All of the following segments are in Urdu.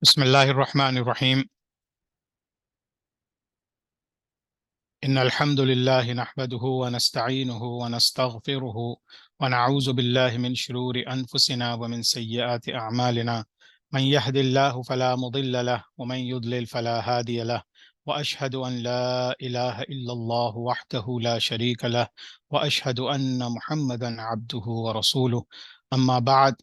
بسم الله الرحمن الرحيم. إن الحمد لله نحمده ونستعينه ونستغفره ونعوذ بالله من شرور أنفسنا ومن سيئات أعمالنا. من يهد الله فلا مضل له ومن يضلل فلا هادي له. وأشهد أن لا إله إلا الله وحده لا شريك له. وأشهد أن محمدا عبده ورسوله. أما بعد،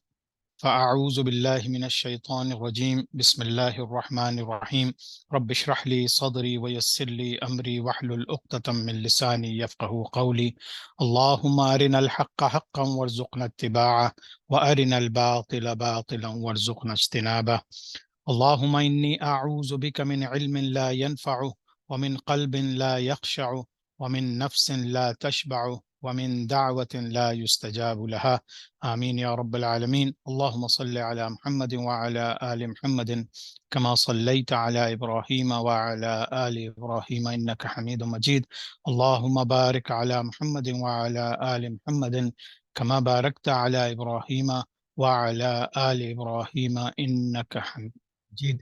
فأعوذ بالله من الشيطان الرجيم. بسم الله الرحمن الرحيم. رب اشرح لي صدري ويسر لي أمري واحلل عقدة من لساني يفقه قولي. اللهم أرنا الحق حقا وارزقنا اتباعه، وأرنا الباطل باطلا وارزقنا اجتنابه. اللهم إني أعوذ بك من علم لا ينفع، ومن قلب لا يخشع، ومن نفس لا تشبع، ومن دعوة لا يستجاب لها. آمين يا رب العالمين. اللهم صل على محمد وعلى آل محمد كما صليت على إبراهيم وعلى آل إبراهيم إنك حميد مجيد. اللهم بارك على محمد وعلى آل محمد كما باركت على إبراهيم وعلى آل إبراهيم إنك حميد مجيد.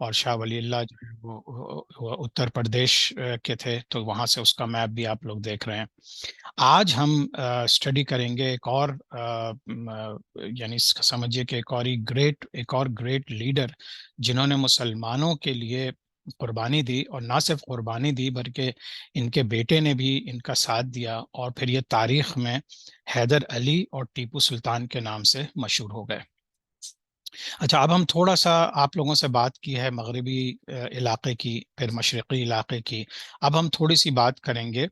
اور شاہ ولی اللہ جو ہے وہ اتر پردیش کے تھے، تو وہاں سے اس کا میپ بھی آپ لوگ دیکھ رہے ہیں۔ آج ہم اسٹڈی کریں گے ایک اور یعنی سمجھیے کہ ایک اور گریٹ لیڈر جنہوں نے مسلمانوں کے لیے قربانی دی، اور نہ صرف قربانی دی بلکہ ان کے بیٹے نے بھی ان کا ساتھ دیا، اور پھر یہ تاریخ میں حیدر علی اور ٹیپو سلطان کے نام سے مشہور ہو گئے۔ اچھا، اب ہم تھوڑا سا آپ لوگوں سے بات کی ہے مغربی علاقے کی، پھر مشرقی علاقے کی، اب ہم تھوڑی سی بات کریں گے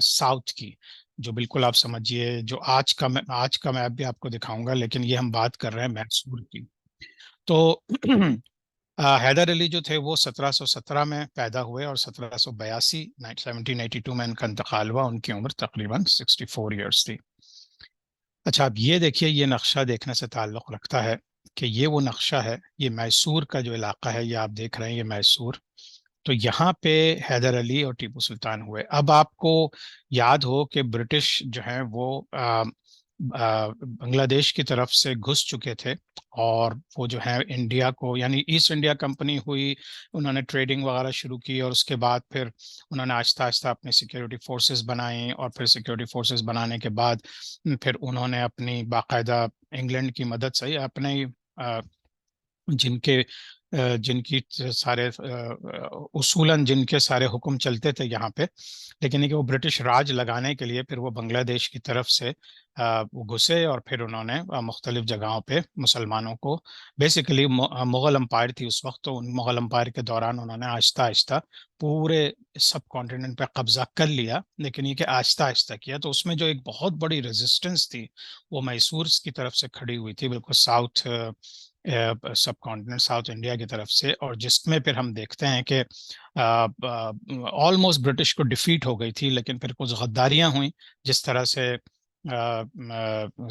ساؤتھ کی، جو بالکل آپ سمجھیے جو آج کا میپ بھی آپ کو دکھاؤں گا، لیکن یہ ہم بات کر رہے ہیں میسور کی۔ تو حیدر علی جو تھے وہ 1717 میں پیدا ہوئے، اور 1782 میں ان کا انتقال ہوا، ان کی عمر تقریباً 64 ایئرس تھی۔ اچھا، اب یہ دیکھیے، یہ نقشہ دیکھنے سے تعلق رکھتا ہے کہ یہ وہ نقشہ ہے، یہ میسور کا جو علاقہ ہے، یہ آپ دیکھ رہے ہیں، یہ میسور۔ تو یہاں پہ حیدر علی اور ٹیپو سلطان ہوئے۔ اب آپ کو یاد ہو کہ برٹش جو ہیں وہ بنگلہ دیش کی طرف سے گھس چکے تھے، اور وہ جو ہے انڈیا کو، یعنی ایسٹ انڈیا کمپنی ہوئی، انہوں نے ٹریڈنگ وغیرہ شروع کی، اور اس کے بعد پھر انہوں نے آہستہ آہستہ اپنی سیکیورٹی فورسز بنائیں، اور پھر سیکیورٹی فورسز بنانے کے بعد پھر انہوں نے اپنی باقاعدہ انگلینڈ کی مدد سے اپنے جن کے جن کی سارے اصولاً جن کے سارے حکم چلتے تھے یہاں پہ، لیکن یہ کہ وہ برٹش راج لگانے کے لیے پھر وہ بنگلہ دیش کی طرف سے وہ گھسے، اور پھر انہوں نے مختلف جگہوں پہ مسلمانوں کو، بیسیکلی مغل امپائر تھی اس وقت، تو ان مغل امپائر کے دوران انہوں نے آہستہ آہستہ پورے سب کانٹیننٹ پہ قبضہ کر لیا، لیکن یہ کہ آہستہ آہستہ کیا۔ تو اس میں جو ایک بہت بڑی ریزسٹنس تھی وہ میسورس کی طرف سے کھڑی ہوئی تھی، بالکل ساؤتھ سب کانٹیننٹ، ساؤتھ انڈیا کی طرف سے، اور جس میں پھر ہم دیکھتے ہیں کہ آلموسٹ برٹش کو ڈیفیٹ ہو گئی تھی، لیکن پھر کچھ غداریاں ہوئیں، جس طرح سے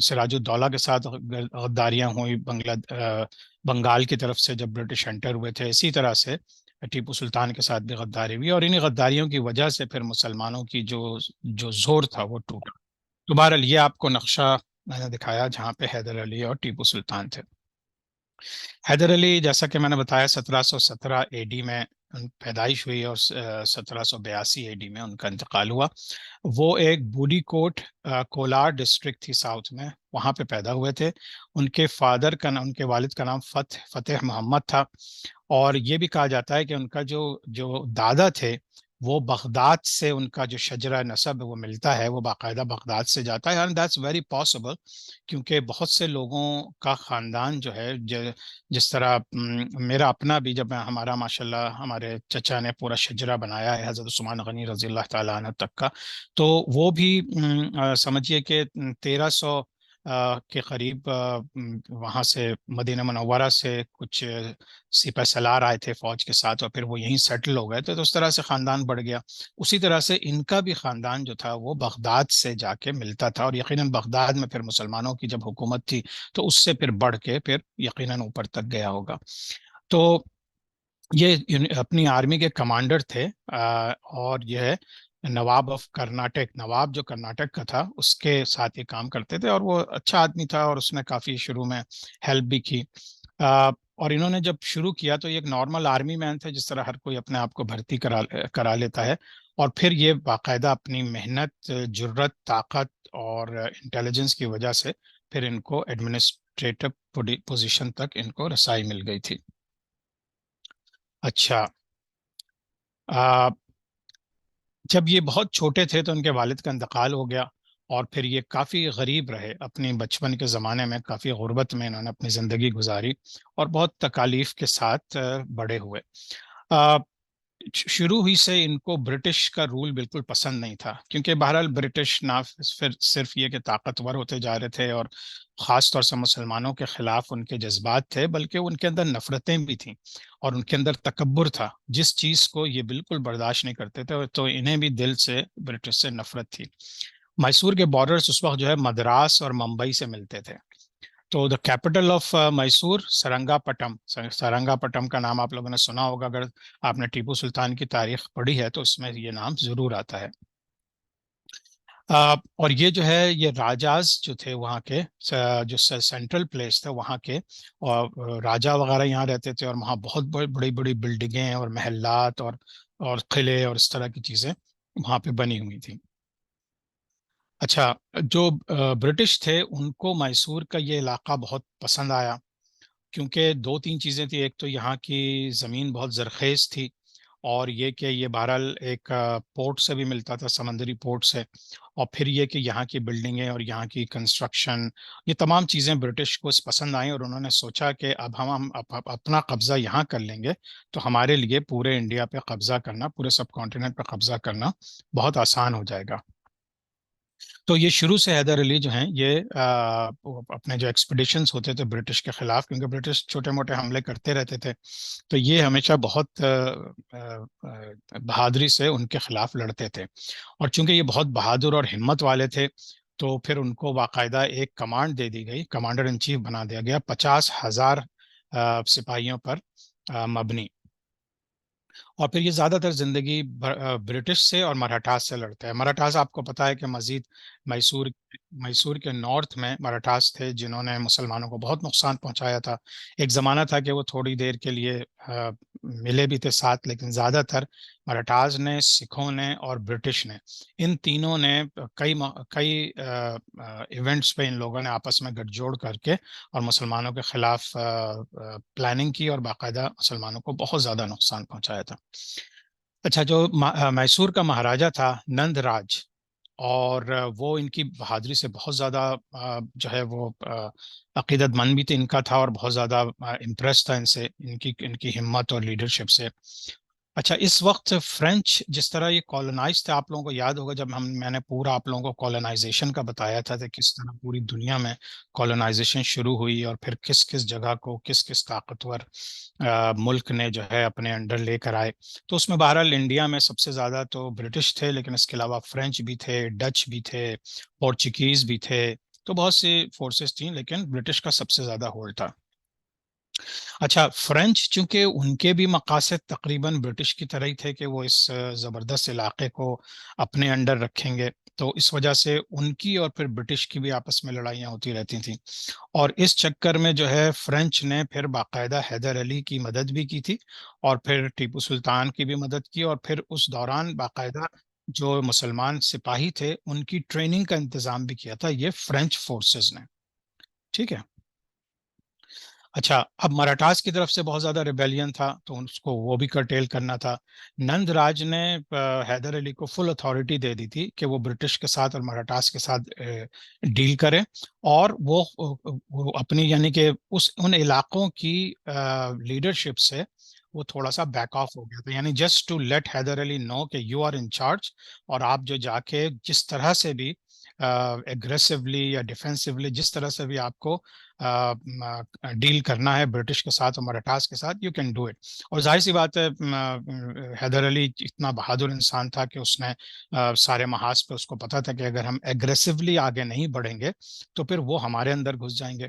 سراج الدولہ کے ساتھ غداریاں ہوئیں بنگال کی طرف سے جب برٹش انٹر ہوئے تھے، اسی طرح سے ٹیپو سلطان کے ساتھ بھی غداری ہوئی، اور انہی غداریوں کی وجہ سے پھر مسلمانوں کی جو زور تھا وہ ٹوٹا۔ تو بہرحال یہ آپ کو نقشہ میں نے دکھایا جہاں پہ حیدر علی اور ٹیپو سلطان تھے۔ حیدر علی، جیسا کہ میں نے بتایا، 1717 اے ڈی میں پیدائش ہوئی، اور 1782 اے ڈی میں ان کا انتقال ہوا۔ وہ ایک بوڈی کوٹ کولار ڈسٹرکٹ تھی ساؤتھ میں، وہاں پہ پیدا ہوئے تھے۔ ان کے ان کے والد کا نام فتح محمد تھا، اور یہ بھی کہا جاتا ہے کہ ان کا جو دادا تھے وہ بغداد سے، ان کا جو شجرہ نسب وہ ملتا ہے، وہ باقاعدہ بغداد سے جاتا ہے، اینڈ دیٹس ویری پاسبل، کیونکہ بہت سے لوگوں کا خاندان جو ہے جس طرح میرا اپنا بھی، جب ہمارا ماشاءاللہ ہمارے چچا نے پورا شجرہ بنایا ہے حضرت عثمان غنی رضی اللہ تعالیٰ عنہ تک کا، تو وہ بھی سمجھیے کہ 1300 کے قریب وہاں سے مدینہ منورہ سے کچھ سپہ سالار آئے تھے فوج کے ساتھ، اور پھر وہ یہیں سیٹل ہو گئے تھے، تو اس طرح سے خاندان بڑھ گیا۔ اسی طرح سے ان کا بھی خاندان جو تھا وہ بغداد سے جا کے ملتا تھا، اور یقیناً بغداد میں پھر مسلمانوں کی جب حکومت تھی تو اس سے پھر بڑھ کے پھر یقیناً اوپر تک گیا ہوگا۔ تو یہ اپنی آرمی کے کمانڈر تھے، اور یہ ہے نواب آف کرناٹک، نواب جو کرناٹک کا تھا اس کے ساتھ یہ کام کرتے تھے، اور وہ اچھا آدمی تھا، اور اس نے کافی شروع میں ہیلپ بھی کی۔ اور انہوں نے جب شروع کیا تو یہ ایک نارمل آرمی مین تھے، جس طرح ہر کوئی اپنے آپ کو بھرتی کرا لیتا ہے، اور پھر یہ باقاعدہ اپنی محنت، جرت، طاقت اور انٹیلیجنس کی وجہ سے پھر ان کو ایڈمنسٹریٹو پوزیشن تک ان کو رسائی مل گئی تھی۔ اچھا، جب یہ بہت چھوٹے تھے تو ان کے والد کا انتقال ہو گیا، اور پھر یہ کافی غریب رہے، اپنی بچپن کے زمانے میں کافی غربت میں انہوں نے اپنی زندگی گزاری، اور بہت تکالیف کے ساتھ بڑے ہوئے۔ شروع ہی سے ان کو برٹش کا رول بالکل پسند نہیں تھا، کیونکہ بہرحال برٹش نہ صرف یہ کہ طاقتور ہوتے جا رہے تھے، اور خاص طور سے مسلمانوں کے خلاف ان کے جذبات تھے، بلکہ ان کے اندر نفرتیں بھی تھیں، اور ان کے اندر تکبر تھا، جس چیز کو یہ بالکل برداشت نہیں کرتے تھے، تو انہیں بھی دل سے برٹش سے نفرت تھی۔ میسور کے بارڈرز اس وقت جو ہے مدراس اور ممبئی سے ملتے تھے۔ تو دا کیپٹل آف میسور سرنگا پٹم، سرنگا پٹم کا نام آپ لوگوں نے سنا ہوگا، اگر آپ نے ٹیپو سلطان کی تاریخ پڑھی ہے تو اس میں یہ نام ضرور آتا ہے۔ اور یہ جو ہے یہ راجاز جو تھے وہاں کے، جو سینٹرل پلیس تھا وہاں کے، اور راجا وغیرہ یہاں رہتے تھے، اور وہاں بہت بڑی بڑی بڑی بلڈنگیں اور محلات اور قلعے اور اس طرح کی چیزیں وہاں پہ بنی ہوئی تھیں۔ اچھا، جو برٹش تھے ان کو میسور کا یہ علاقہ بہت پسند آیا، کیونکہ دو تین چیزیں تھیں۔ ایک تو یہاں کی زمین بہت زرخیز تھی، اور یہ کہ یہ بہرحال ایک پورٹ سے بھی ملتا تھا، سمندری پورٹ سے، اور پھر یہ کہ یہاں کی بلڈنگیں اور یہاں کی کنسٹرکشن، یہ تمام چیزیں برٹش کو پسند آئیں، اور انہوں نے سوچا کہ اب ہم اپنا قبضہ یہاں کر لیں گے تو ہمارے لیے پورے انڈیا پہ قبضہ کرنا، پورے سب کانٹیننٹ پہ قبضہ کرنا بہت آسان ہو جائے گا۔ تو یہ شروع سے حیدر علی جو ہیں یہ وہ اپنے جو ایکسپیڈیشنز ہوتے تھے برٹش کے خلاف، کیونکہ برٹش چھوٹے موٹے حملے کرتے رہتے تھے، تو یہ ہمیشہ بہت بہادری سے ان کے خلاف لڑتے تھے۔ اور چونکہ یہ بہت بہادر اور ہمت والے تھے، تو پھر ان کو باقاعدہ ایک کمانڈ دے دی گئی، کمانڈر ان چیف بنا دیا گیا، 50,000 سپاہیوں پر مبنی۔ اور پھر یہ زیادہ تر زندگی برٹش سے اور مراٹھاس سے لڑتا ہے۔ مراٹھاس آپ کو پتا ہے کہ مزید میسور میسور کے نارتھ میں مراٹھاس تھے جنہوں نے مسلمانوں کو بہت نقصان پہنچایا تھا۔ ایک زمانہ تھا کہ وہ تھوڑی دیر کے لیے ملے بھی تھے ساتھ، لیکن زیادہ تر مراٹھاس نے، سکھوں نے اور برٹش نے، ان تینوں نے کئی ایونٹس پہ ان لوگوں نے آپس میں گٹھ جوڑ کر کے اور مسلمانوں کے خلاف پلاننگ کی، اور باقاعدہ مسلمانوں کو بہت زیادہ نقصان پہنچایا تھا۔ اچھا، جو میسور کا مہاراجا تھا نند راج، اور وہ ان کی بہادری سے بہت زیادہ جو ہے وہ عقیدت مند بھی تھے ان کا تھا، اور بہت زیادہ امپریس تھا ان سے، ان کی ہمت اور لیڈرشپ سے۔ اچھا، اس وقت فرینچ جس طرح یہ کالونائز تھے، آپ لوگوں کو یاد ہوگا جب میں نے پورا آپ لوگوں کو کالونائزیشن کا بتایا تھا کہ کس طرح پوری دنیا میں کالونائزیشن شروع ہوئی، اور پھر کس کس جگہ کو کس کس طاقتور ملک نے جو ہے اپنے انڈر لے کر آئے۔ تو اس میں بہرحال انڈیا میں سب سے زیادہ تو برٹش تھے، لیکن اس کے علاوہ فرینچ بھی تھے، ڈچ بھی تھے، پورچوگیز بھی تھے، تو بہت سی فورسز تھیں، لیکن برٹش کا سب سے زیادہ ہولڈ تھا۔ اچھا، فرینچ چونکہ ان کے بھی مقاصد تقریباً برٹش کی طرح ہی تھے کہ وہ اس زبردست علاقے کو اپنے انڈر رکھیں گے، تو اس وجہ سے ان کی اور پھر برٹش کی بھی آپس میں لڑائیاں ہوتی رہتی تھیں۔ اور اس چکر میں جو ہے فرینچ نے پھر باقاعدہ حیدر علی کی مدد بھی کی تھی، اور پھر ٹیپو سلطان کی بھی مدد کی، اور پھر اس دوران باقاعدہ جو مسلمان سپاہی تھے ان کی ٹریننگ کا انتظام بھی کیا تھا یہ فرینچ فورسز نے۔ ٹھیک ہے۔ اچھا، اب مراٹھاس کی طرف سے بہت زیادہ ریبیلین تھا، تو اس کو وہ بھی کرٹیل کرنا تھا۔ نند راج نے حیدر علی کو فل اتھارٹی دے دی تھی کہ وہ برٹش کے ساتھ اور مراٹھاس کے ساتھ ڈیل کرے، اور وہ اپنی یعنی کہ ان علاقوں کی لیڈرشپ سے وہ تھوڑا سا بیک آف ہو گیا تھا، یعنی جسٹ ٹو لیٹ حیدر علی نو کہ یو آر ان چارج، اور آپ جو جا کے جس طرح سے بھی ایگریسولی یا ڈیفینسولی جس طرح سے بھی آپ کو ڈیل کرنا ہے برٹش کے ساتھ اور مراٹھاس کے ساتھ، یو کین ڈو اٹ۔ اور ظاہر سی بات ہے، حیدر علی اتنا بہادر انسان تھا کہ اس نے سارے محاذ پہ اس کو پتا تھا کہ اگر ہم ایگریسولی آگے نہیں بڑھیں گے تو پھر وہ ہمارے اندر گھس جائیں گے۔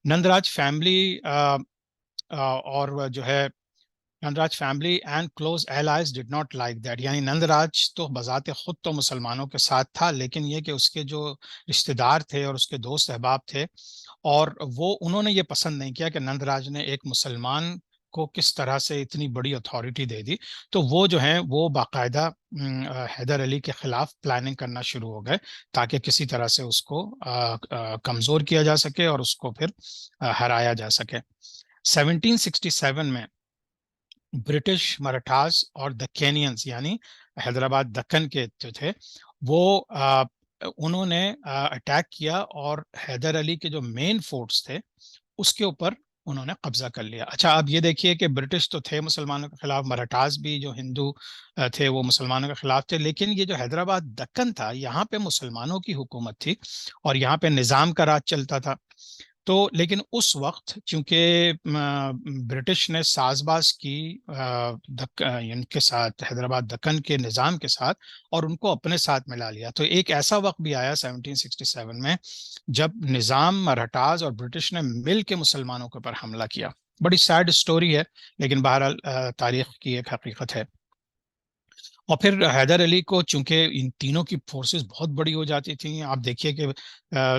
نندراج فیملی اور جو ہے Nandraj family and close allies did not like that, یعنی نندراج تو بذات خود تو مسلمانوں کے ساتھ تھا، لیکن یہ کہ اس کے جو رشتہ دار تھے اور اس کے دوست احباب تھے، اور انہوں نے یہ پسند نہیں کیا کہ نندراج نے ایک مسلمان کو کس طرح سے اتنی بڑی اتھارٹی دے دی، تو وہ جو ہیں وہ باقاعدہ حیدر علی کے خلاف پلاننگ کرنا شروع ہو گئے، تاکہ کسی طرح سے اس کو کمزور کیا جا سکے اور اس کو پھر ہرایا جا سکے۔ 1767 میں برٹش، مراٹھاس اور دکینینز یعنی حیدرآباد دکن کے جو تھے وہ انہوں نے اٹیک کیا، اور حیدر علی کے جو مین فورٹس تھے اس کے اوپر انہوں نے قبضہ کر لیا۔ اچھا، اب یہ دیکھیے کہ برٹش تو تھے مسلمانوں کے خلاف، مراٹھاس بھی جو ہندو تھے وہ مسلمانوں کے خلاف تھے، لیکن یہ جو حیدرآباد دکن تھا یہاں پہ مسلمانوں کی حکومت تھی، اور یہاں پہ نظام کا راج چلتا تھا۔ تو لیکن اس وقت چونکہ برٹش نے ساز باز کی ان کے ساتھ، حیدرآباد دکن کے نظام کے ساتھ، اور ان کو اپنے ساتھ ملا لیا، تو ایک ایسا وقت بھی آیا 1767 میں جب نظام، مراٹھاز اور برٹش نے مل کے مسلمانوں کے اوپر حملہ کیا۔ بڑی سیڈ سٹوری ہے، لیکن بہرحال تاریخ کی ایک حقیقت ہے۔ اور پھر حیدر علی کو چونکہ ان تینوں کی فورسز بہت بڑی ہو جاتی تھیں، آپ دیکھیے کہ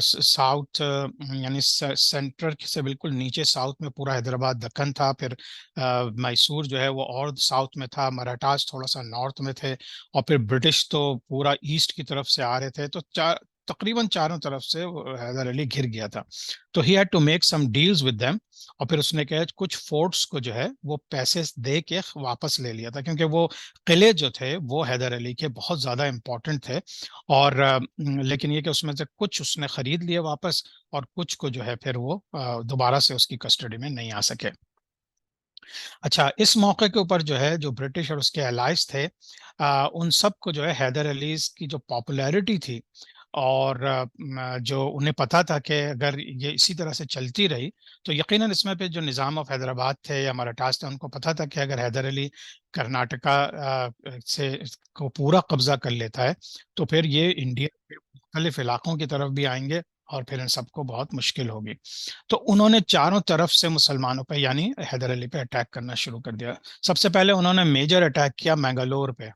ساؤتھ یعنی سینٹر سے بالکل نیچے ساؤتھ میں پورا حیدرآباد دکن تھا، پھر میسور جو ہے وہ اور ساؤتھ میں تھا، مراٹھاز تھوڑا سا نارتھ میں تھے، اور پھر برٹش تو پورا ایسٹ کی طرف سے آ رہے تھے، تو تقریباً چاروں طرف سے حیدر علی گھر گیا تھا. تو he had to make some deals with them. اور پھر اس نے کہا کچھ فورٹس کو جو ہے وہ پیسے دے کے واپس لے لیا تھا، کیونکہ وہ قلعے جو تھے وہ حیدر علی کے بہت زیادہ امپورٹنٹ تھے. اور لیکن یہ کہ اس میں سے کچھ اس نے خرید لیے واپس، اور کچھ کو جو ہے پھر وہ دوبارہ سے اس کی کسٹڈی میں نہیں آ سکے. اچھا، اس موقع کے اوپر جو ہے جو برٹش اور اس کے الائز تھے، ان سب کو جو ہے حیدر علی کی جو پاپولیرٹی تھی، اور جو انہیں پتا تھا کہ اگر یہ اسی طرح سے چلتی رہی تو یقیناً اس میں پہ جو نظام آف حیدرآباد تھے یا مراٹھاز تھے، ان کو پتا تھا کہ اگر حیدر علی کرناٹکا سے کو پورا قبضہ کر لیتا ہے تو پھر یہ انڈیا کے مختلف علاقوں کی طرف بھی آئیں گے، اور پھر ان سب کو بہت مشکل ہوگی. تو انہوں نے چاروں طرف سے مسلمانوں پہ یعنی حیدر علی پہ اٹیک کرنا شروع کر دیا. سب سے پہلے انہوں نے میجر اٹیک کیا مینگلور پہ.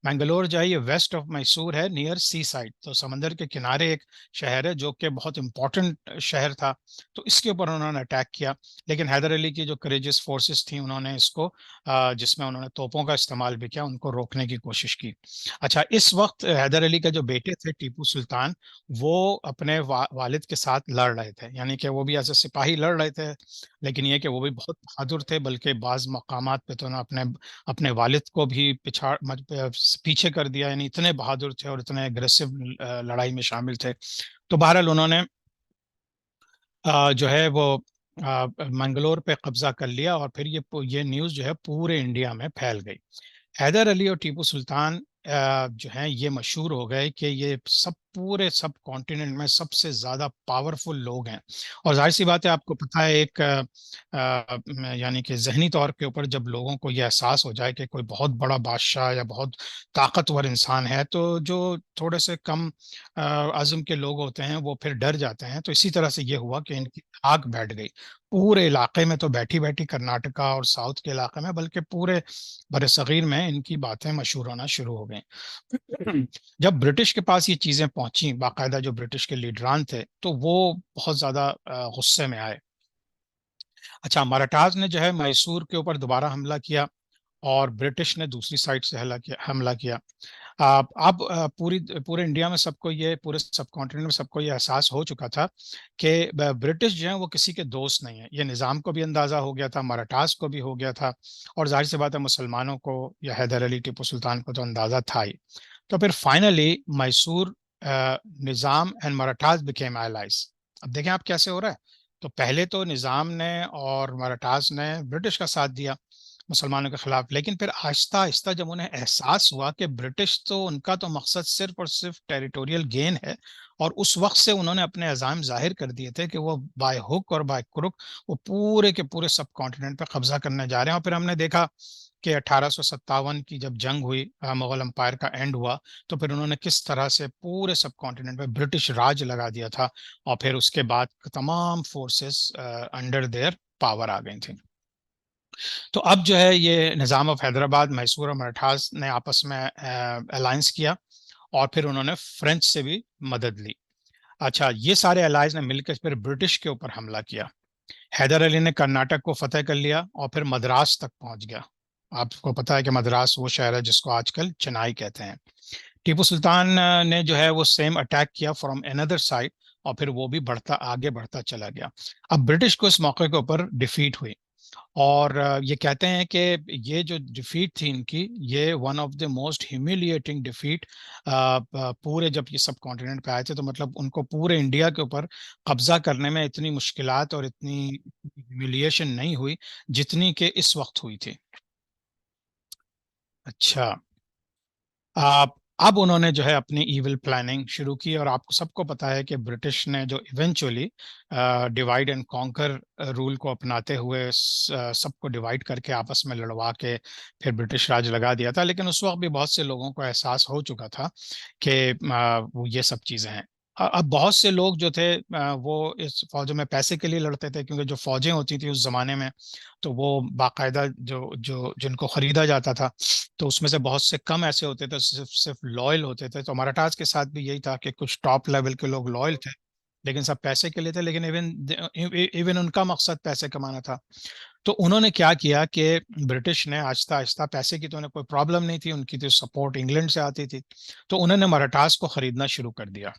مینگلور جو ہے یہ ویسٹ آف میسور ہے، نیئر سی سائڈ، تو سمندر کے کنارے ایک شہر ہے جو کہ بہت امپورٹنٹ شہر تھا. تو اس کے اوپر انہوں نے اٹیک کیا، لیکن حیدر علی کی جو کریجس فورسز تھیں انہوں نے اس کو جس میں انہوں نے توپوں کا استعمال بھی کیا، ان کو روکنے کی کوشش کی. اچھا، اس وقت حیدر علی کا جو بیٹے تھے ٹیپو سلطان، وہ اپنے والد کے ساتھ لڑ رہے تھے، یعنی کہ وہ بھی ایسے سپاہی لڑ رہے تھے، لیکن یہ کہ وہ بھی بہت بہادر تھے، بلکہ بعض مقامات پہ تو انہوں نے اپنے والد کو بھی پیچھے کر دیا، یعنی اتنے بہادر تھے اور اتنے اگریسو لڑائی میں شامل تھے. تو بہرحال انہوں نے جو ہے وہ منگلور پہ قبضہ کر لیا، اور پھر یہ نیوز جو ہے پورے انڈیا میں پھیل گئی. حیدر علی اور ٹیپو سلطان جو ہیں یہ مشہور ہو گئے کہ یہ پورے سب کانٹیننٹ میں سب سے زیادہ پاورفل لوگ ہیں. اور ظاہر سی بات ہے، آپ کو پتہ ہے ایک یعنی کہ ذہنی طور کے اوپر جب لوگوں کو یہ احساس ہو جائے کہ کوئی بہت بڑا بادشاہ یا بہت طاقتور انسان ہے، تو جو تھوڑے سے کم عزم کے لوگ ہوتے ہیں وہ پھر ڈر جاتے ہیں. تو اسی طرح سے یہ ہوا کہ ان کی آگ بیٹھ گئی پورے علاقے میں، تو بیٹھی بیٹھی کرناٹکا اور ساؤتھ کے علاقے میں، بلکہ پورے بر صغیر میں ان کی باتیں مشہور ہونا شروع ہو گئیں. جب برٹش کے پاس یہ چیزیں پہنچیں، باقاعدہ جو برٹش کے لیڈران تھے، تو وہ بہت زیادہ غصے میں آئے. اچھا، مراٹھاز نے جو ہے میسور کے اوپر دوبارہ حملہ کیا، اور برٹش نے دوسری سائڈ سے حملہ کیا. اب پورے انڈیا میں سب کو یہ، پورے سب کانٹیننٹ میں سب کو یہ احساس ہو چکا تھا کہ برٹش جو ہیں وہ کسی کے دوست نہیں ہیں. یہ نظام کو بھی اندازہ ہو گیا تھا، مراٹھاز کو بھی ہو گیا تھا، اور ظاہر سی بات ہے مسلمانوں کو یا حیدر علی ٹیپو سلطان کو تو اندازہ تھا ہی. تو پھر فائنلی میسور نظام اینڈ مراٹھاز بیکیم allies. اب دیکھیں آپ کیسے ہو رہا ہے. تو پہلے تو نظام نے اور مراٹھاز نے برٹش کا ساتھ دیا مسلمانوں کے خلاف، لیکن پھر آہستہ آہستہ جب انہیں احساس ہوا کہ برٹش تو ان کا تو مقصد صرف اور صرف ٹیریٹوریل گین ہے، اور اس وقت سے انہوں نے اپنے عزائم ظاہر کر دیے تھے کہ وہ بائی ہک اور بائی کرک وہ پورے کے پورے سب کانٹیننٹ پہ قبضہ کرنے جا رہے ہیں. اور پھر ہم نے دیکھا کہ 1857 کی جب جنگ ہوئی، مغل امپائر کا اینڈ ہوا، تو پھر انہوں نے کس طرح سے پورے سب کانٹیننٹ پہ برٹش راج لگا دیا تھا، اور پھر اس کے بعد تمام فورسز انڈر دیئر پاور آ گئی تھیں. تو اب جو ہے یہ نظام آف حیدرآباد، میسور اور مراٹھاز نے آپس میں الائنس کیا، اور پھر انہوں نے فرینچ سے بھی مدد لی. اچھا، یہ سارے الائز نے مل کر پھر برٹش کے اوپر حملہ کیا. حیدر علی نے کرناٹک کو فتح کر لیا اور پھر مدراس تک پہنچ گیا. آپ کو پتا ہے کہ مدراس وہ شہر ہے جس کو آج کل چنائی کہتے ہیں. ٹیپو سلطان نے جو ہے وہ سیم اٹیک کیا فرام اندر سائڈ، اور پھر وہ بھی آگے بڑھتا چلا گیا. اب برٹش کو اس موقع کے اوپر ڈیفیٹ ہوئی، اور یہ کہتے ہیں کہ یہ جو ڈیفیٹ تھی ان کی، یہ one of the most humiliating defeat. پورے جب یہ سب کانٹیننٹ پہ آئے تھے تو مطلب ان کو پورے انڈیا کے اوپر قبضہ کرنے میں اتنی مشکلات اور اتنی ہیومیلیشن نہیں ہوئی جتنی کہ اس وقت ہوئی تھی. اچھا، آپ اب انہوں نے جو ہے اپنی ایول پلاننگ شروع کی، اور آپ کو سب کو پتا ہے کہ برٹش نے جو eventually divide and conquer rule کو اپناتے ہوئے سب کو ڈیوائیڈ کر کے آپس میں لڑوا کے پھر برٹش راج لگا دیا تھا. لیکن اس وقت بھی بہت سے لوگوں کو احساس ہو چکا تھا کہ وہ یہ سب چیزیں ہیں. اب بہت سے لوگ جو تھے وہ اس فوجوں میں پیسے کے لیے لڑتے تھے، کیونکہ جو فوجیں ہوتی تھیں اس زمانے میں تو وہ باقاعدہ جو جو جن کو خریدا جاتا تھا، تو اس میں سے بہت سے کم ایسے ہوتے تھے صرف لائل ہوتے تھے. تو مراٹھاز کے ساتھ بھی یہی تھا کہ کچھ ٹاپ لیول کے لوگ لائل تھے، لیکن سب پیسے کے لیے تھے. لیکن ایون ان کا مقصد پیسے کمانا تھا. تو انہوں نے کیا کیا کہ برٹش نے آہستہ آہستہ، پیسے کی تو انہیں کوئی پرابلم نہیں تھی، ان کی تو سپورٹ انگلینڈ سے آتی تھی، تو انہوں نے مراٹھاز کو خریدنا شروع کر دیا.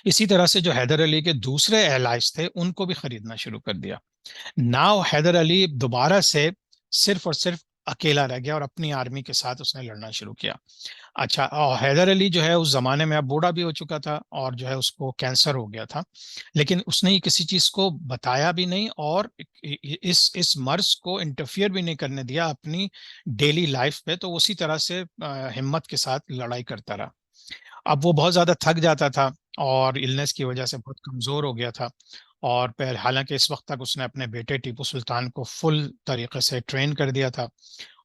اسی طرح سے جو حیدر علی کے دوسرے allies تھے ان کو بھی خریدنا شروع کر دیا. ناؤ حیدر علی دوبارہ سے صرف اور صرف اکیلا رہ گیا اور اپنی آرمی کے ساتھ اس نے لڑنا شروع کیا. اچھا، اور حیدر علی جو ہے اس زمانے میں اب بوڑھا بھی ہو چکا تھا اور جو ہے اس کو کینسر ہو گیا تھا، لیکن اس نے یہ کسی چیز کو بتایا بھی نہیں اور اس مرض کو انٹرفیئر بھی نہیں کرنے دیا اپنی ڈیلی لائف پہ. تو اسی طرح سے ہمت کے ساتھ لڑائی کرتا رہا. اب وہ بہت زیادہ تھک جاتا تھا اور النس کی وجہ سے بہت کمزور ہو گیا تھا. اور پھر حالانکہ اس وقت تک اس نے اپنے بیٹے ٹیپو سلطان کو فل طریقے سے ٹرین کر دیا تھا،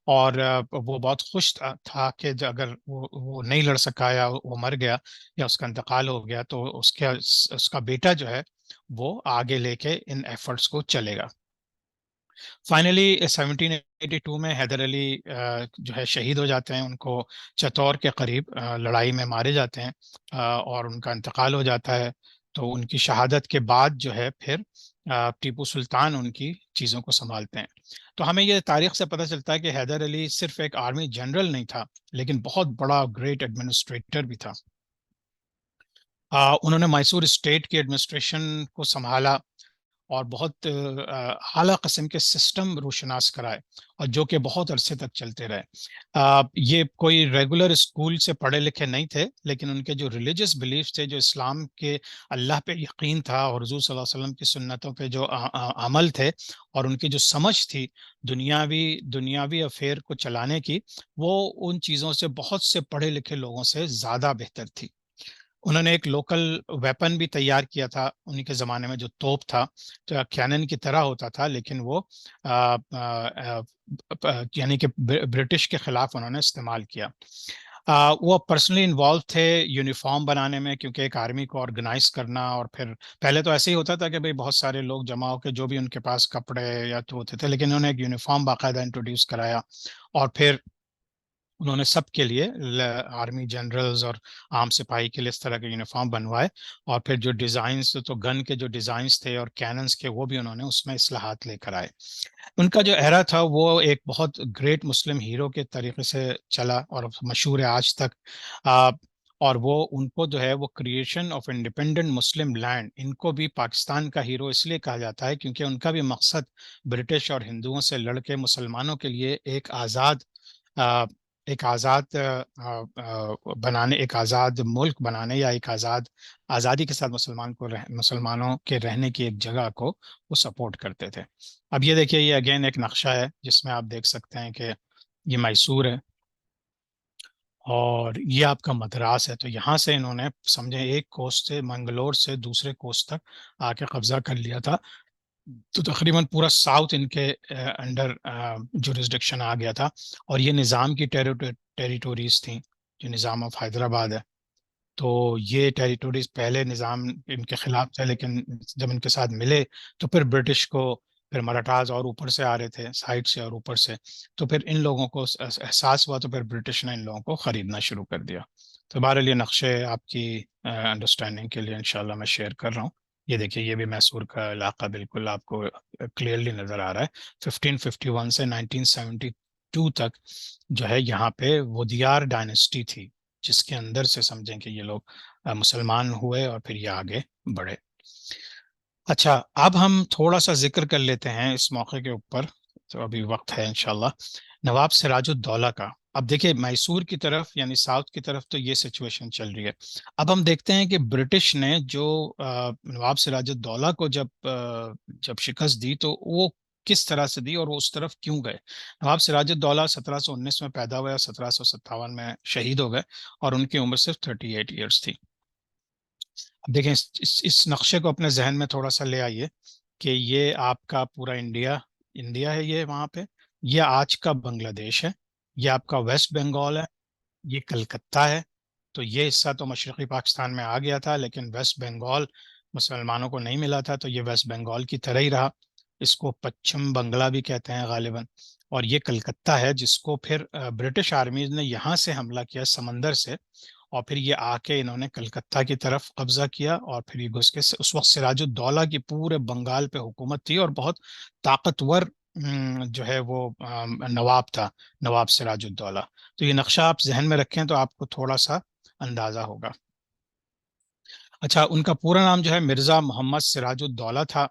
اور وہ بہت خوش تھا کہ اگر وہ نہیں لڑ سکا یا وہ مر گیا یا اس کا انتقال ہو گیا تو اس کا بیٹا جو ہے وہ آگے لے کے ان ایفرٹس کو چلے گا. فائنلی 1782 میں حیدر علی جو ہے شہید ہو جاتے ہیں. ان کو چتور کے قریب لڑائی میں مارے جاتے ہیں اور ان کا انتقال ہو جاتا ہے. تو ان کی شہادت کے بعد جو ہے پھر ٹیپو سلطان ان کی چیزوں کو سنبھالتے ہیں. تو ہمیں یہ تاریخ سے پتہ چلتا ہے کہ حیدر علی صرف ایک آرمی جنرل نہیں تھا، لیکن بہت بڑا گریٹ ایڈمنسٹریٹر بھی تھا. انہوں نے میسور اسٹیٹ کی ایڈمنسٹریشن کو سنبھالا اور بہت اعلیٰ قسم کے سسٹم روشناس کرائے، اور جو کہ بہت عرصے تک چلتے رہے. یہ کوئی ریگولر اسکول سے پڑھے لکھے نہیں تھے، لیکن ان کے جو ریلیجس بلیفs تھے، جو اسلام کے اللہ پہ یقین تھا اور حضور صلی اللہ علیہ وسلم کی سنتوں پہ جو عمل تھے، اور ان کی جو سمجھ تھی دنیاوی افیئر کو چلانے کی، وہ ان چیزوں سے بہت سے پڑھے لکھے لوگوں سے زیادہ بہتر تھی. انہوں نے ایک لوکل ویپن بھی تیار کیا تھا انہی کے زمانے میں، جو توپ تھا، جو کینن کی طرح ہوتا تھا، لیکن وہ یعنی کہ برٹش کے خلاف انہوں نے استعمال کیا. وہ پرسنلی انوالو تھے یونیفارم بنانے میں، کیونکہ ایک آرمی کو آرگنائز کرنا، اور پھر پہلے تو ایسے ہی ہوتا تھا کہ بھئی بہت سارے لوگ جمع ہو کے جو بھی ان کے پاس کپڑے یا تو ہوتے تھے، لیکن انہوں نے ایک یونیفارم باقاعدہ انٹروڈیوس کرایا. اور پھر انہوں نے سب کے لیے آرمی جنرلز اور عام سپاہی کے لیے اس طرح کے یونیفارم بنوائے. اور پھر جو ڈیزائنز تو گن کے جو ڈیزائنز تھے اور کیننز کے، وہ بھی انہوں نے اس میں اصلاحات لے کر آئے. ان کا جو ایرا تھا وہ ایک بہت گریٹ مسلم ہیرو کے طریقے سے چلا اور مشہور ہے آج تک. اور وہ ان کو جو ہے وہ creation of independent Muslim land, ان کو بھی پاکستان کا ہیرو اس لیے کہا جاتا ہے کیونکہ ان کا بھی مقصد برٹش اور ہندوؤں سے لڑ کے مسلمانوں کے لیے ایک آزاد بنانے، ایک آزاد ملک بنانے، یا ایک آزادی کے ساتھ مسلمانوں کے رہنے کی ایک جگہ کو وہ سپورٹ کرتے تھے. اب یہ دیکھیے، یہ اگین ایک نقشہ ہے جس میں آپ دیکھ سکتے ہیں کہ یہ میسور ہے اور یہ آپ کا مدراس ہے. تو یہاں سے انہوں نے سمجھے ایک کوسٹ سے، منگلور سے دوسرے کوسٹ تک آ کے قبضہ کر لیا تھا. تو تقریباً پورا ساؤتھ ان کے انڈر جورسڈکشن آ گیا تھا. اور یہ نظام کی ٹیریٹوریز تھیں، جو نظام آف حیدرآباد ہے. تو یہ ٹیریٹوریز پہلے نظام ان کے خلاف تھے، لیکن جب ان کے ساتھ ملے تو پھر برٹش کو، پھر مراٹھاز اور اوپر سے آ رہے تھے، سائڈ سے اور اوپر سے، تو پھر ان لوگوں کو احساس ہوا، تو پھر برٹش نے ان لوگوں کو خریدنا شروع کر دیا. تو بہرحال یہ نقشے آپ کی انڈرسٹینڈنگ کے لیے انشاءاللہ میں شیئر کر رہا ہوں. یہ دیکھیے، یہ بھی میسور کا علاقہ بالکل آپ کو کلیئرلی نظر آ رہا ہے. 1551 سے 1972 تک جو ہے یہاں پہ ودیار ڈائنسٹی تھی، جس کے اندر سے سمجھیں کہ یہ لوگ مسلمان ہوئے اور پھر یہ آگے بڑھے. اچھا، اب ہم تھوڑا سا ذکر کر لیتے ہیں اس موقع کے اوپر، تو ابھی وقت ہے انشاءاللہ، نواب سراج الدولہ کا. اب دیکھیں، میسور کی طرف یعنی ساؤتھ کی طرف تو یہ سچویشن چل رہی ہے. اب ہم دیکھتے ہیں کہ برٹش نے جو نواب سراج الدولہ کو جب شکست دی تو وہ کس طرح سے دی اور وہ اس طرف کیوں گئے. نواب سراج الدولہ 1719 میں پیدا ہوئے اور 1757 میں شہید ہو گئے، اور ان کی عمر صرف 38 ایئرس تھی. اب دیکھیں، اس نقشے کو اپنے ذہن میں تھوڑا سا لے آئیے کہ یہ آپ کا پورا انڈیا ہے، یہ وہاں پہ، یہ آج کا بنگلہ دیش ہے، یہ آپ کا ویسٹ بنگال ہے، یہ کلکتہ ہے، تو یہ حصہ تو مشرقی پاکستان میں آ گیا تھا، لیکن ویسٹ بنگال مسلمانوں کو نہیں ملا تھا، تو یہ ویسٹ بنگال کی طرح ہی رہا۔ اس کو پچھم بنگلہ بھی کہتے ہیں غالباً۔ اور یہ کلکتہ ہے جس کو پھر برٹش آرمیز نے یہاں سے حملہ کیا سمندر سے، اور پھر یہ آ کے انہوں نے کلکتہ کی طرف قبضہ کیا، اور پھر یہ گھس کے اس وقت سراج الدولہ کی پورے بنگال پہ حکومت تھی، اور بہت طاقتور جو ہے وہ نواب تھا، نواب سراج الدولہ۔ تو یہ نقشہ آپ ذہن میں رکھیں تو آپ کو تھوڑا سا اندازہ ہوگا۔ اچھا، ان کا پورا نام جو ہے مرزا محمد سراج الدولہ تھا،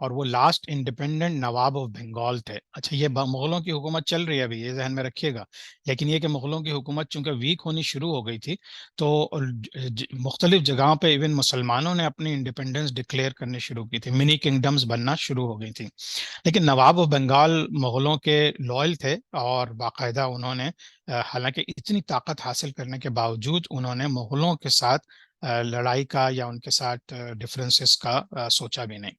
اور وہ last independent Nawab of Bengal تھے۔ اچھا، یہ مغلوں کی حکومت چل رہی ہے ابھی، یہ ذہن میں رکھیے گا، لیکن یہ کہ مغلوں کی حکومت چونکہ ویک ہونی شروع ہو گئی تھی، تو مختلف جگہوں پہ ایون مسلمانوں نے اپنی انڈیپینڈنس ڈکلیئر کرنی شروع کی تھی، منی کنگڈمز بننا شروع ہو گئی تھی۔ لیکن نواب آف بنگال مغلوں کے لوئل تھے، اور باقاعدہ انہوں نے حالانکہ اتنی طاقت حاصل کرنے کے باوجود انہوں نے مغلوں کے ساتھ لڑائی کا یا ان کے ساتھ ڈفرینسز کا سوچا بھی نہیں۔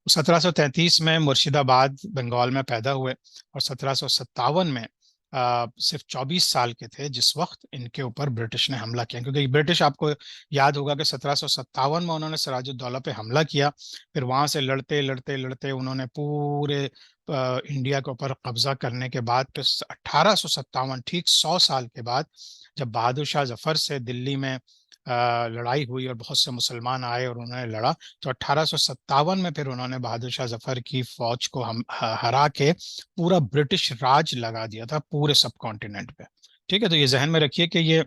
1733 میں مرشد آباد بنگال میں پیدا ہوئے، اور 1757 میں صرف 24 سال کے تھے جس وقت ان کے اوپر برٹش نے حملہ کیا، کیونکہ برٹش آپ کو یاد ہوگا کہ 1757 میں انہوں نے سراج الدولہ پہ حملہ کیا، پھر وہاں سے لڑتے لڑتے لڑتے انہوں نے پورے انڈیا کے اوپر قبضہ کرنے کے بعد پھر 1857، ٹھیک 100 سال کے بعد، جب بہادر شاہ ظفر سے دلی میں لڑائی ہوئی اور بہت سے مسلمان آئے اور انہوں نے لڑا، تو 1857 میں پھر انہوں نے بہادر شاہ ظفر کی فوج کو ہرا کے پورا برٹش راج لگا دیا تھا پورے سب کانٹیننٹ پہ۔ ٹھیک ہے، تو یہ ذہن میں رکھیے کہ یہ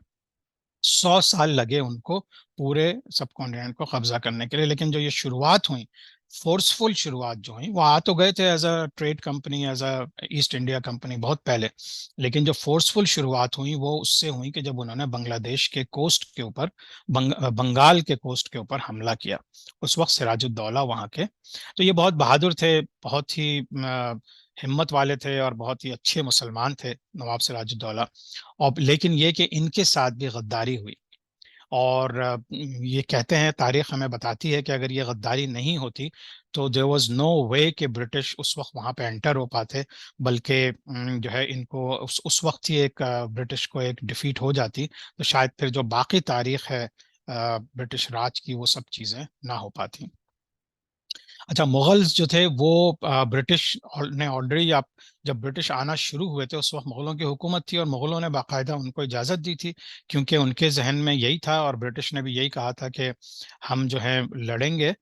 100 سال لگے ان کو پورے سب کانٹیننٹ کو قبضہ کرنے کے لیے، لیکن جو یہ شروعات ہوئی، فورسفل شروعات جو ہوئی، وہ آ تو گئے تھے as a trade company, as a East India company بہت پہلے، لیکن جو فورسفل شروعات ہوئی وہ اس سے ہوئی کہ جب انہوں نے بنگلہ دیش کے کوسٹ کے اوپر، بنگال کے کوسٹ کے اوپر حملہ کیا۔ اس وقت سراج الدولہ وہاں کے، تو یہ بہت بہادر تھے، بہت ہی ہمت والے تھے، اور بہت ہی اچھے مسلمان تھے نواب سراج الدولہ۔ اور لیکن یہ کہ ان کے ساتھ بھی غداری ہوئی، اور یہ کہتے ہیں، تاریخ ہمیں بتاتی ہے کہ اگر یہ غداری نہیں ہوتی تو there was no way کہ برٹش اس وقت وہاں پہ انٹر ہو پاتے، بلکہ جو ہے ان کو اس وقت ہی ایک برٹش کو ایک ڈیفیٹ ہو جاتی، تو شاید پھر جو باقی تاریخ ہے برٹش راج کی، وہ سب چیزیں نہ ہو پاتی۔ اچھا، مغلز جو تھے وہ برٹش نے آلریڈی، آپ جب برٹش آنا شروع ہوئے تھے اس وقت مغلوں کی حکومت تھی، اور مغلوں نے باقاعدہ ان کو اجازت دی تھی، کیونکہ ان کے ذہن میں یہی تھا، اور برٹش نے بھی یہی کہا تھا کہ ہم جو ہے لڑیں گے،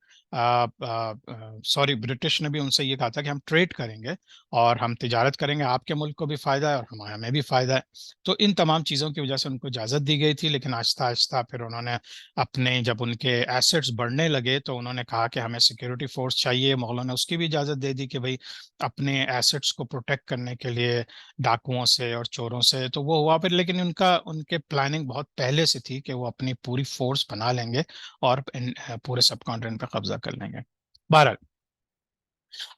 سوری، برٹش نے بھی ان سے یہ کہا تھا کہ ہم ٹریڈ کریں گے اور ہم تجارت کریں گے، آپ کے ملک کو بھی فائدہ ہے اور ہمیں بھی فائدہ ہے۔ تو ان تمام چیزوں کی وجہ سے ان کو اجازت دی گئی تھی، لیکن آہستہ آہستہ پھر انہوں نے اپنے، جب ان کے ایسٹس بڑھنے لگے تو انہوں نے کہا کہ ہمیں سیکیورٹی فورس چاہیے، مغلوں نے اس کی بھی اجازت دے دی کہ بھئی اپنے ایسٹس کو پروٹیکٹ کرنے کے لیے ڈاکوؤں سے اور چوروں سے، تو وہ ہوا پھر، لیکن ان کے پلاننگ بہت پہلے سے تھی کہ وہ اپنی پوری فورس بنا لیں گے اور پورے سب کانٹیننٹ پہ قبضہ کر لیں گے۔ بہرحال،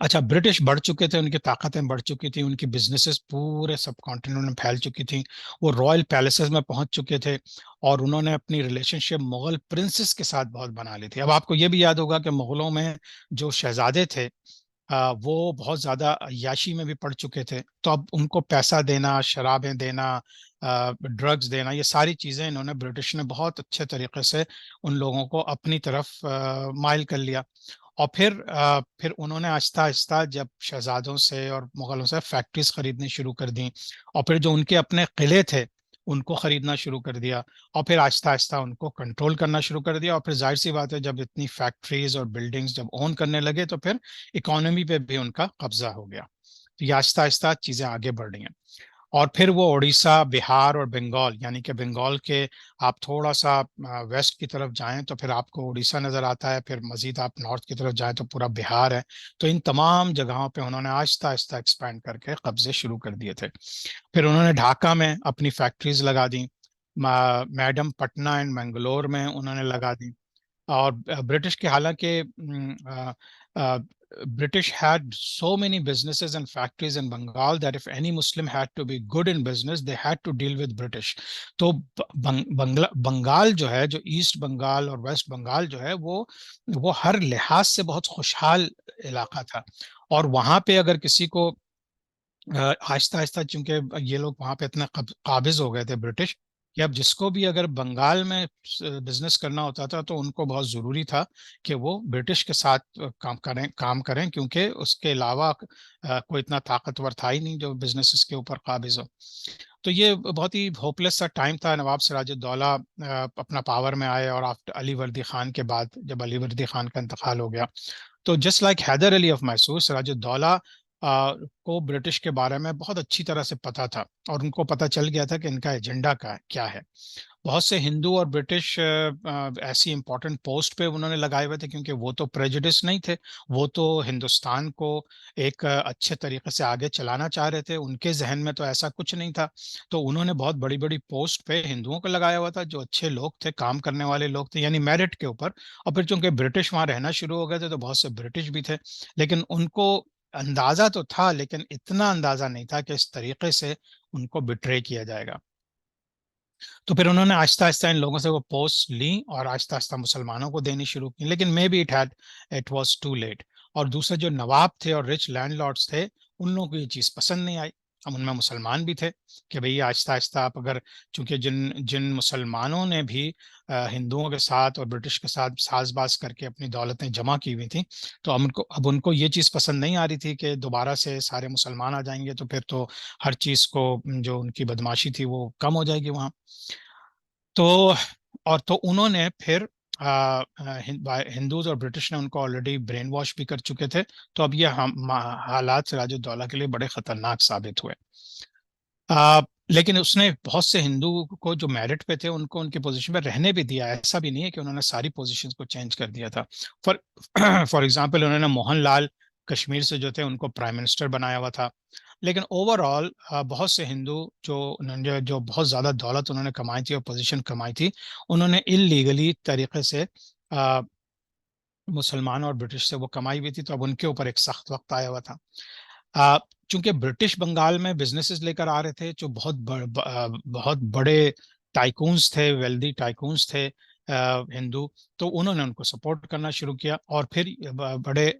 اچھا، برٹش بڑھ چکے تھے، ان کی طاقتیں بڑھ چکی تھیں، ان کی بزنسز پورے سب کانٹیننٹ میں پھیل چکی تھیں، وہ رائل پیلیسز میں پہنچ چکے تھے، اور انہوں نے اپنی ریلیشن شپ مغل پرنسز کے ساتھ بہت بنا لی تھی۔ اب آپ کو یہ بھی یاد ہوگا کہ مغلوں میں جو شہزادے تھے وہ بہت زیادہ عیاشی میں بھی پڑ چکے تھے، تو اب ان کو پیسہ دینا، شرابیں دینا، ڈرگز دینا، یہ ساری چیزیں انہوں نے، برٹش نے بہت اچھے طریقے سے ان لوگوں کو اپنی طرف مائل کر لیا۔ اور پھر انہوں نے آہستہ آہستہ جب شہزادوں سے اور مغلوں سے فیکٹریز خریدنی شروع کر دیں، اور پھر جو ان کے اپنے قلعے تھے ان کو خریدنا شروع کر دیا، اور پھر آہستہ آہستہ ان کو کنٹرول کرنا شروع کر دیا، اور پھر ظاہر سی بات ہے جب اتنی فیکٹریز اور بلڈنگز جب اون کرنے لگے تو پھر اکانومی پہ بھی ان کا قبضہ ہو گیا۔ تو یہ آہستہ آہستہ چیزیں آگے بڑھ رہی ہیں، اور پھر وہ اڑیسہ، بہار اور بنگال، یعنی کہ بنگال کے آپ تھوڑا سا ویسٹ کی طرف جائیں تو پھر آپ کو اڑیسہ نظر آتا ہے، پھر مزید آپ نارتھ کی طرف جائیں تو پورا بہار ہے۔ تو ان تمام جگہوں پہ انہوں نے آہستہ آہستہ ایکسپینڈ کر کے قبضے شروع کر دیے تھے۔ پھر انہوں نے ڈھاکہ میں اپنی فیکٹریز لگا دیں، میڈم پٹنہ اینڈ منگلور میں انہوں نے لگا دی، اور برٹش کے، حالانکہ British had so many businesses and factories in Bengal that if any Muslim had to be good in business, they had to deal with British. تو بنگال جو ہے، جو ایسٹ بنگال اور ویسٹ بنگال جو ہے، وہ ہر لحاظ سے بہت خوشحال علاقہ تھا، اور وہاں پہ اگر کسی کو آہستہ آہستہ، چونکہ یہ لوگ وہاں پہ اتنے قابض ہو گئے تھے برٹش، کہ اب جس کو بھی اگر بنگال میں بزنس کرنا ہوتا تھا تو ان کو بہت ضروری تھا کہ وہ برٹش کے ساتھ کام کریں کیونکہ اس کے علاوہ کوئی اتنا طاقتور تھا ہی نہیں جو بزنس کے اوپر قابض ہو. تو یہ بہت ہی ہوپلیس سا ٹائم تھا. نواب سراج الدولہ اپنا پاور میں آئے، اور آفٹر علی وردی خان کے بعد جب علی وردی خان کا انتقال ہو گیا تو just like Haidar Ali of Mysore, Siraj ud-Daulah کو برٹش کے بارے میں بہت اچھی طرح سے پتا تھا، اور ان کو پتا چل گیا تھا کہ ان کا ایجنڈا کیا ہے. بہت سے ہندو اور برٹش ایسی امپورٹنٹ پوسٹ پہ انہوں نے لگائے ہوئے تھے کیونکہ وہ تو پریجوڈس نہیں تھے، وہ تو ہندوستان کو ایک اچھے طریقے سے آگے چلانا چاہ رہے تھے. ان کے ذہن میں تو ایسا کچھ نہیں تھا، تو انہوں نے بہت بڑی بڑی پوسٹ پہ ہندوؤں کو لگایا ہوا تھا جو اچھے لوگ تھے، کام کرنے والے لوگ تھے، یعنی میرٹ کے اوپر. اور پھر چونکہ برٹش وہاں رہنا شروع ہو گئے تھے تو بہت سے برٹش بھی تھے، لیکن ان کو اندازہ تو تھا، لیکن اتنا اندازہ نہیں تھا کہ اس طریقے سے ان کو بٹرے کیا جائے گا. تو پھر انہوں نے آہستہ آہستہ ان لوگوں سے وہ پوسٹ لی اور آہستہ آہستہ مسلمانوں کو دینی شروع کی، لیکن maybe it was too late. اور دوسرے جو نواب تھے اور رچ لینڈ لارڈس تھے، ان لوگوں کو یہ چیز پسند نہیں آئی. اب ان میں مسلمان بھی تھے کہ بھئی آہستہ آہستہ آپ اگر، چونکہ جن جن مسلمانوں نے بھی ہندوؤں کے ساتھ اور برٹش کے ساتھ ساز باز کر کے اپنی دولتیں جمع کی ہوئی تھیں، تو اب ان کو یہ چیز پسند نہیں آ رہی تھی کہ دوبارہ سے سارے مسلمان آ جائیں گے تو پھر تو ہر چیز کو، جو ان کی بدماشی تھی وہ کم ہو جائے گی وہاں. تو تو انہوں نے پھر ہندوز اور برٹش نے ان کو آلریڈی برین واش بھی کر چکے تھے. تو اب یہ حالات سراج الدولہ کے لیے بڑے خطرناک ثابت ہوئے. لیکن اس نے بہت سے ہندو کو جو میرٹ پہ تھے ان کو ان کی پوزیشن پہ رہنے بھی دیا. ایسا بھی نہیں ہے کہ انہوں نے ساری پوزیشن کو چینج کر دیا تھا. فار فار ایگزامپل انہوں نے موہن لال کشمیر سے جو تھے ان کو پرائم منسٹر بنایا ہوا تھا. لیکن اوور آل بہت سے ہندو جو بہت زیادہ دولت انہوں نے کمائی تھی اور پوزیشن کمائی تھی، انہوں نے انلیگلی طریقے سے مسلمان اور برٹش سے وہ کمائی ہوئی تھی. تو اب ان کے اوپر ایک سخت وقت آیا ہوا تھا. چونکہ برٹش بنگال میں بزنسز لے کر آ رہے تھے جو بہت بڑے ٹائکونز تھے، ویلدی ٹائکونز تھے ہندو، تو انہوں نے ان کو سپورٹ کرنا شروع کیا اور پھر بڑے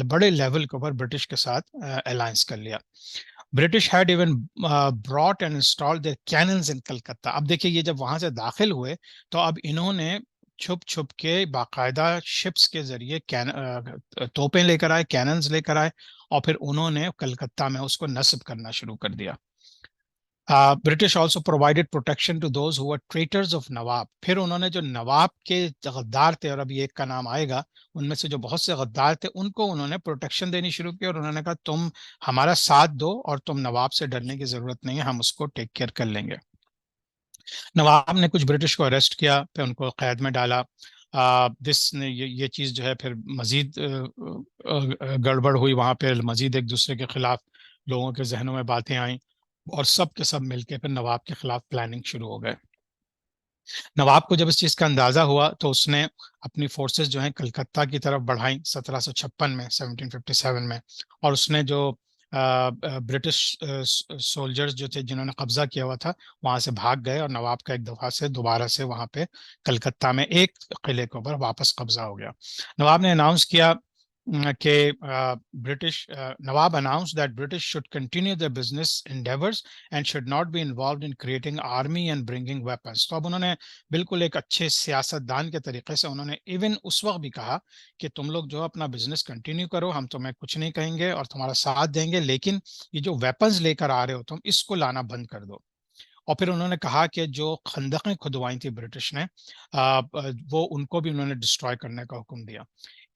بڑے لیول کے اوپر برٹش کے ساتھ الائنس کر لیا. British had even brought and install their cannons in Calcutta. اب دیکھیے یہ جب وہاں سے داخل ہوئے تو اب انہوں نے چھپ چھپ کے باقاعدہ شپس کے ذریعے توپیں لے کر آئے، کیننز لے کر آئے، اور پھر انہوں نے کلکتہ میں اس کو نصب کرنا شروع کر دیا. British also provided protection to those who were traitors of Nawab. پھر انہوں نے جو نواب کے غدار تھے، اور ابھی ایک کا نام آئے گا، ان میں سے جو بہت سے غدار تھے ان کو انہوں نے پروٹیکشن دینی شروع کی، اور انہوں نے کہا تم ہمارا ساتھ دو اور تم نواب سے ڈرنے کی ضرورت نہیں ہے، ہم اس کو ٹیک کیئر کر لیں گے. نواب نے کچھ برٹش کو اریسٹ کیا، پھر ان کو قید میں ڈالا. دس نے یہ چیز جو ہے پھر مزید گڑبڑ ہوئی وہاں پہ، مزید ایک دوسرے کے خلاف لوگوں کے ذہنوں میں باتیں آئیں، اور سب کے سب مل کے پھر نواب کے خلاف پلاننگ شروع ہو گئے. نواب کو جب اس چیز کا اندازہ ہوا تو اس نے اپنی فورسز جو ہیں کلکتہ کی طرف بڑھائیں 1756 میں، 1757 میں، اور اس نے جو برٹش سولجرز جو تھے جنہوں نے قبضہ کیا ہوا تھا وہاں سے بھاگ گئے، اور نواب کا ایک دفعہ سے دوبارہ سے وہاں پہ کلکتہ میں ایک قلعے کے اوپر واپس قبضہ ہو گیا. نواب نے اناؤنس کیا کہ نواب announced that British should continue their business endeavors and should not be involved in creating army and bringing weapons. تو اب انہوں نے بالکل ایک اچھے سیاست دان کے طریقے سے انہوں نے ایون اس وقت بھی کہا کہ تم لوگ جو اپنا بزنس کنٹینیو کرو، ہم تمہیں کچھ نہیں کہیں گے اور تمہارا ساتھ دیں گے، لیکن یہ جو ویپنز لے کر آ رہے ہو تم، اس کو لانا بند کر دو. اور پھر انہوں نے کہا کہ جو خندقیں کھدوائی تھی برٹش نے، وہ ان کو بھی انہوں نے ڈسٹروائے کرنے کا حکم دیا.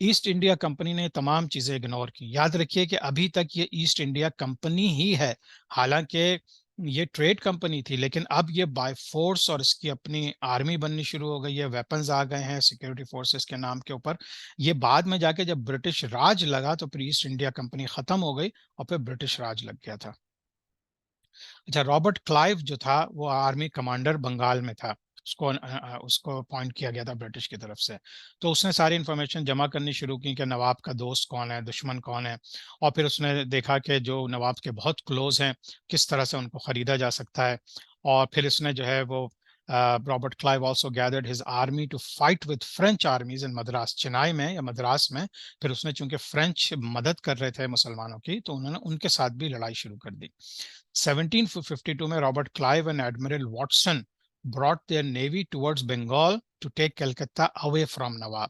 ایسٹ انڈیا کمپنی نے تمام چیزیں اگنور کی. یاد رکھیے کہ ابھی تک یہ ایسٹ انڈیا کمپنی ہی ہے، حالانکہ یہ ٹریڈ کمپنی تھی، لیکن اب یہ بائی فورس اور اس کی اپنی آرمی بننی شروع ہو گئی ہے، ویپنز آ گئے ہیں سیکورٹی فورسز کے نام کے اوپر. یہ بعد میں جا کے جب برٹش راج لگا تو پھر ایسٹ انڈیا کمپنی ختم ہو گئی اور پھر برٹش راج لگ گیا تھا. اچھا، رابرٹ کلائیو جو تھا وہ آرمی کمانڈر بنگال میں تھا، اس کو اپوائنٹ کیا گیا تھا برٹش کی طرف سے. تو اس نے ساری انفارمیشن جمع کرنی شروع کی کہ نواب کا دوست کون ہے، دشمن کون ہے، اور پھر اس نے دیکھا کہ جو نواب کے بہت کلوز ہیں کس طرح سے ان کو خریدا جا سکتا ہے. اور پھر اس نے جو ہے وہ Robert Clive also gathered his army to fight with French armies in Madras. Chennai میں یا مدراس میں پھر اس نے چونکہ فرینچ مدد کر رہے تھے مسلمانوں کی، تو انہوں نے ان کے ساتھ بھی لڑائی شروع کر دی. 1752 میں Robert Clive and admiral Watson brought their navy towards Bengal to take Calcutta away from Nawab.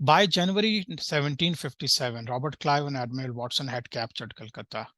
By January 1757, Robert Clive and Admiral Watson had captured Calcutta.